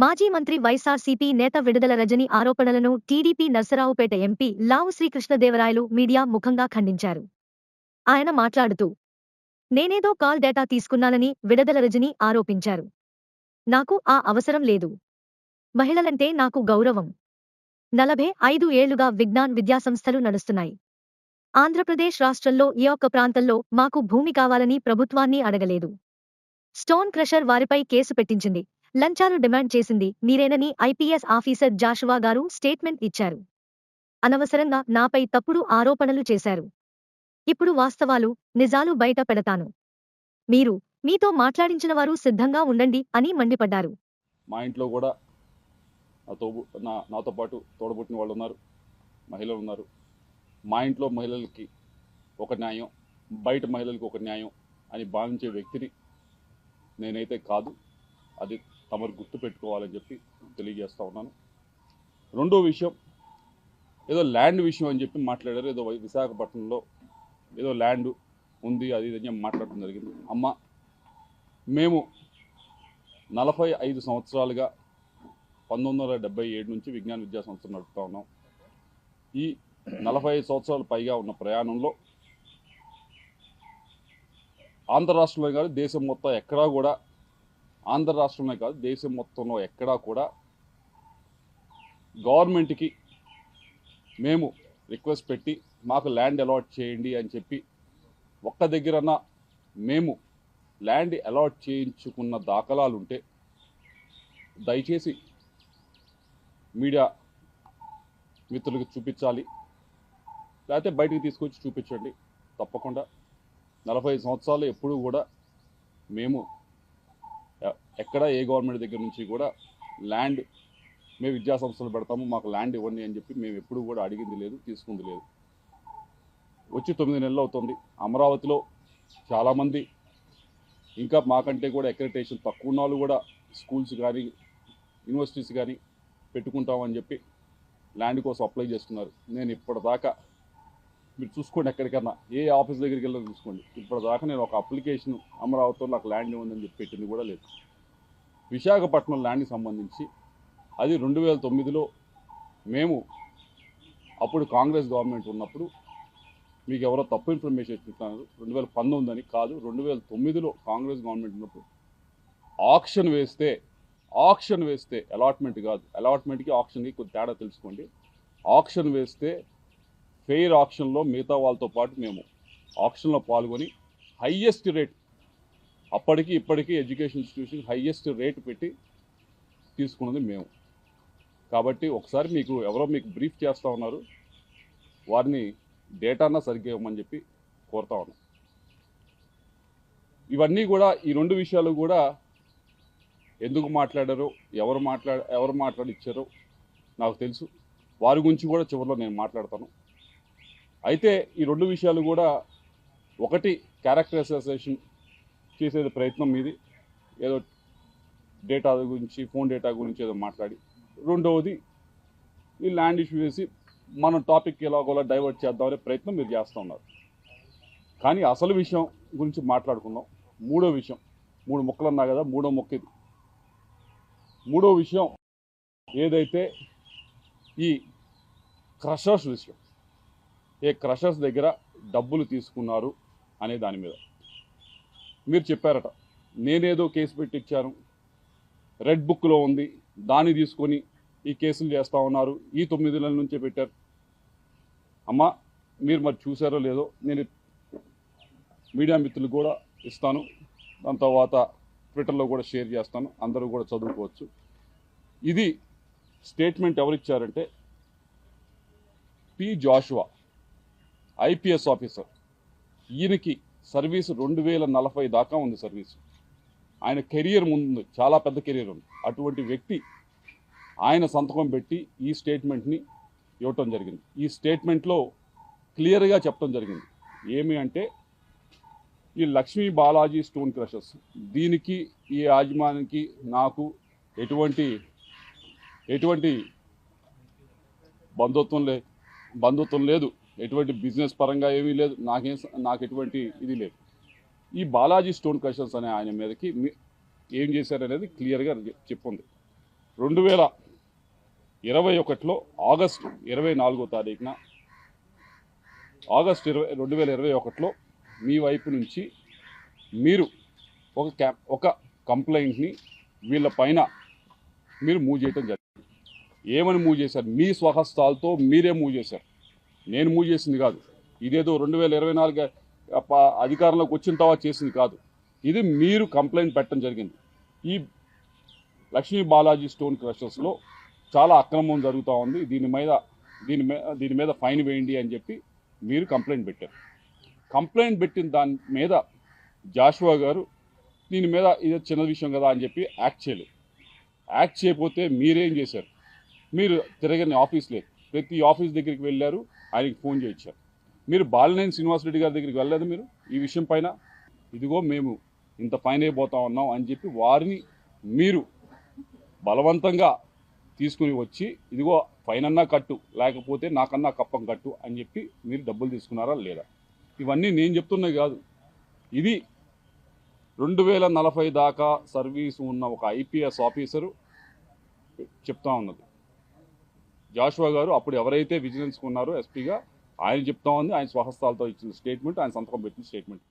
మాజీ మంత్రి వైఎస్ఆర్సీపీ నేత విడుదల రజని ఆరోపణలను టీడీపీ నర్సరావుపేట ఎంపీ లావు శ్రీకృష్ణదేవరాయలు మీడియా ముఖంగా ఖండించారు. ఆయన మాట్లాడుతూ, నేనేదో కాల్ డేటా తీసుకున్నానని విడుదల రజని ఆరోపించారు. నాకు ఆ అవసరం లేదు. మహిళలంటే నాకు గౌరవం. 45 ఏళ్లుగా విజ్ఞాన్ విద్యాసంస్థలు నడుస్తున్నాయి. ఆంధ్రప్రదేశ్ రాష్ట్రంలో ఏ ఒక్క ప్రాంతంలో మాకు భూమి కావాలని ప్రభుత్వాన్ని అడగలేదు. స్టోన్ క్రషర్ వారిపై కేసు పెట్టించింది, లంచాలు డిమాండ్ చేసింది మీరేనని ఐపీఎస్ ఆఫీసర్ జాషువా గారు స్టేట్మెంట్ ఇచ్చారు. అనవసరంగా నాపై తప్పుడు ఆరోపణలు చేశారు. ఇప్పుడు వాస్తవాలు, నిజాలు బయట పెడతాను. మీతో మాట్లాడించిన వారు సిద్ధంగా ఉండండి అని మండిపడ్డారు. మా ఇంట్లో కూడా నాతో పాటు తోడబుట్టిన వాళ్ళు ఉన్నారు, మహిళలు ఉన్నారు. మా ఇంట్లో మహిళలకి ఒక న్యాయం, బయట మహిళలకు ఒక న్యాయం అని భావించే వ్యక్తిని నేనైతే కాదు. అది తమరు గుర్తు పెట్టుకోవాలని చెప్పి తెలియజేస్తూ ఉన్నాను. రెండో విషయం, ఏదో ల్యాండ్ విషయం అని చెప్పి మాట్లాడారు. ఏదో విశాఖపట్నంలో ఏదో ల్యాండ్ ఉంది అది ఇది మాట్లాడటం జరిగింది. అమ్మ, మేము 45 సంవత్సరాలుగా 1977 నుంచి విజ్ఞాన విద్యా సంస్థ నడుపుతూ ఉన్నాం. ఈ 45 సంవత్సరాలు పైగా ఉన్న ప్రయాణంలో ఆంధ్ర రాష్ట్రంలో కాదు దేశం మొత్తం ఎక్కడా కూడా, ఆంధ్ర రాష్ట్రంలో కాదు దేశం మొత్తంలో ఎక్కడా కూడా గవర్నమెంట్కి మేము రిక్వెస్ట్ పెట్టి మాకు ల్యాండ్ అలాట్ చేయండి అని చెప్పి ఒక్క దగ్గరన్నా మేము ల్యాండ్ అలాట్ చేయించుకున్న దాఖలాలు ఉంటే దయచేసి మీడియా మిత్రులకు చూపించాలి, లేకపోతే బయటికి తీసుకొచ్చి చూపించండి. తప్పకుండా 45 సంవత్సరాలు ఎప్పుడూ కూడా మేము ఎక్కడ ఏ గవర్నమెంట్ దగ్గర నుంచి కూడా ల్యాండ్ మేము విద్యా సంస్థలు పెడతాము మాకు ల్యాండ్ ఇవ్వండి అని చెప్పి మేము ఎప్పుడు కూడా అడిగింది లేదు, తీసుకుంది లేదు. వచ్చి 9 నెలలు అవుతుంది. అమరావతిలో చాలామంది ఇంకా మాకంటే కూడా అక్రెడిటేషన్ తక్కువ ఉన్న వాళ్ళు కూడా స్కూల్స్ కానీ యూనివర్సిటీస్ కానీ పెట్టుకుంటామని చెప్పి ల్యాండ్ కోసం అప్లై చేస్తున్నారు. నేను ఇప్పటిదాకా మీరు చూసుకోండి, ఎక్కడికన్నా ఏ ఆఫీస్ దగ్గరికి వెళ్ళి చూసుకోండి, ఇప్పటిదాకా నేను ఒక అప్లికేషన్ అమరావతిలో నాకు ల్యాండ్ ఉందని చెప్పి పెట్టింది కూడా లేదు. విశాఖపట్నం ల్యాండ్కి సంబంధించి అది 2009లో మేము అప్పుడు కాంగ్రెస్ గవర్నమెంట్ ఉన్నప్పుడు మీకు ఎవరో తప్పు ఇన్ఫర్మేషన్ ఇస్తున్నారు, 2019 అని కాదు, 2009లో కాంగ్రెస్ గవర్నమెంట్ ఉన్నప్పుడు ఆక్షన్ వేస్తే అలాట్మెంట్ కాదు, అలాట్మెంట్కి ఆక్షన్కి కొంచెం తేడా తెలుసుకోండి. ఆక్షన్ వేస్తే ఫెయిర్ ఆక్షన్లో మిగతా వాళ్ళతో పాటు మేము ఆక్షన్లో పాల్గొని హైయెస్ట్ రేట్, అప్పటికి ఇప్పటికీ ఎడ్యుకేషన్ ఇన్స్టిట్యూషన్ హైయెస్ట్ రేట్ పెట్టి తీసుకున్నది మేము. కాబట్టి ఒకసారి ఎవరో మీకు బ్రీఫ్ చేస్తూ ఉన్నారు, వారిని డేటానా సరిగ్గా ఇవ్వమని చెప్పి కోరుతా ఉన్నాం. ఇవన్నీ కూడా ఈ రెండు విషయాలు కూడా ఎందుకు మాట్లాడారో ఎవరు మాట్లాడిచ్చారో నాకు తెలుసు. వారి గురించి కూడా చివరిలో నేను మాట్లాడతాను. అయితే ఈ రెండు విషయాలు కూడా, ఒకటి క్యారెక్టర్ అసోసియేషన్ చేసే ప్రయత్నం మీది, ఏదో డేటా గురించి ఫోన్ డేటా గురించి ఏదో మాట్లాడి, రెండవది ఈ ల్యాండ్ ఇష్యూ చేసి మనం టాపిక్ ఎలాగోలా డైవర్ట్ చేద్దామనే ప్రయత్నం మీరు చేస్తూ ఉన్నారు. కానీ అసలు విషయం గురించి మాట్లాడుకుందాం. మూడో విషయం, 3 ముక్కలు అన్నా కదా, మూడో ముక్క ఇది. మూడో విషయం ఏదైతే ఈ క్రషర్స్ విషయం, ఏ క్రషర్స్ దగ్గర డబ్బులు తీసుకున్నారు అనే దాని మీద మీరు చెప్పారట, నేనేదో కేసు పెట్టించాను, రెడ్ బుక్లో ఉంది, దాన్ని తీసుకొని ఈ కేసులు చేస్తూ ఉన్నారు, ఈ 9 నెలల నుంచే పెట్టారు. అమ్మ, మీరు మరి చూసారో లేదో, నేను మీడియా మిత్రులు కూడా ఇస్తాను, దాని తర్వాత ట్విట్టర్లో కూడా షేర్ చేస్తాను, అందరూ కూడా చదువుకోవచ్చు. ఇది స్టేట్మెంట్ ఎవరిచ్చారంటే పి జాషువా, ఐపీఎస్ ఆఫీసర్. ఈయనకి సర్వీసు 2040 దాకా ఉంది సర్వీసు. ఆయన కెరియర్ ముందు చాలా పెద్ద కెరియర్ ఉంది. అటువంటి వ్యక్తి ఆయన సంతకం పెట్టి ఈ స్టేట్మెంట్ని ఇవ్వటం జరిగింది. ఈ స్టేట్మెంట్లో క్లియర్గా చెప్పడం జరిగింది. ఏమి అంటే ఈ లక్ష్మీ బాలాజీ స్టోన్ క్రషర్స్ దీనికి ఈ యాజమానికి నాకు ఎటువంటి బంధుత్వం లేదు, ఎటువంటి బిజినెస్ పరంగా ఏమీ లేదు, నాకు ఎటువంటి ఇది లేదు. ఈ బాలాజీ స్టోన్ క్రషర్స్ అనే ఆయన మీదకి ఏం చేశారనేది క్లియర్గా చెప్పుంది. 2021లో ఆగస్టు 24వ తారీఖున 2021లో మీ వైపు నుంచి మీరు ఒక కంప్లైంట్ని వీళ్ళ పైన మీరు మూవ్ చేయటం జరిగింది. ఏమని మూవ్ చేశారు? మీ స్వహస్తాలతో మీరే మూవ్ చేశారు, నేను మూవ్ చేసింది కాదు. ఇదేదో 2024 అధికారంలోకి వచ్చిన తర్వాత చేసింది కాదు. ఇది మీరు కంప్లైంట్ పెట్టడం జరిగింది. ఈ లక్ష్మీ బాలాజీ స్టోన్ క్రషర్స్లో చాలా అక్రమం జరుగుతూ ఉంది, దీని మీద ఫైన్ వేయండి అని చెప్పి మీరు కంప్లైంట్ పెట్టారు. కంప్లైంట్ పెట్టిన దాని మీద జాషువా గారు దీని మీద ఇది చిన్న విషయం కదా అని చెప్పి యాక్ట్ చేయలేదు. యాక్ట్ చేయకపోతే మీరేం చేశారు? మీరు తిరగని ఆఫీస్ లేదు, ప్రతి ఆఫీస్ దగ్గరికి వెళ్ళారు, ఆయనకి ఫోన్ చేయించారు. మీరు బాలినేని శ్రీనివాసరెడ్డి గారి దగ్గరికి వెళ్ళలేదు మీరు ఈ విషయం పైన? ఇదిగో మేము ఇంత ఫైన్ అయిపోతా ఉన్నాం అని చెప్పి వారిని మీరు బలవంతంగా తీసుకుని వచ్చి ఇదిగో ఫైన్ అన్నా కట్టు, లేకపోతే నాకన్నా కప్పం కట్టు అని చెప్పి మీరు డబ్బులు తీసుకున్నారా లేదా? ఇవన్నీ నేను చెప్తున్నది కాదు, ఇది 2040 దాకా సర్వీసు ఉన్న ఒక ఐపీఎస్ ఆఫీసరు చెప్తా ఉన్నది. జాషువా గారు అప్పుడు ఎవరైతే విజిలెన్స్ ఉన్నారో ఎస్పీగా ఆయన చెప్తా ఉంది, ఆయన స్వహస్తాలతో ఇచ్చిన స్టేట్మెంట్, ఆయన సంతకం పెట్టిన స్టేట్మెంట్.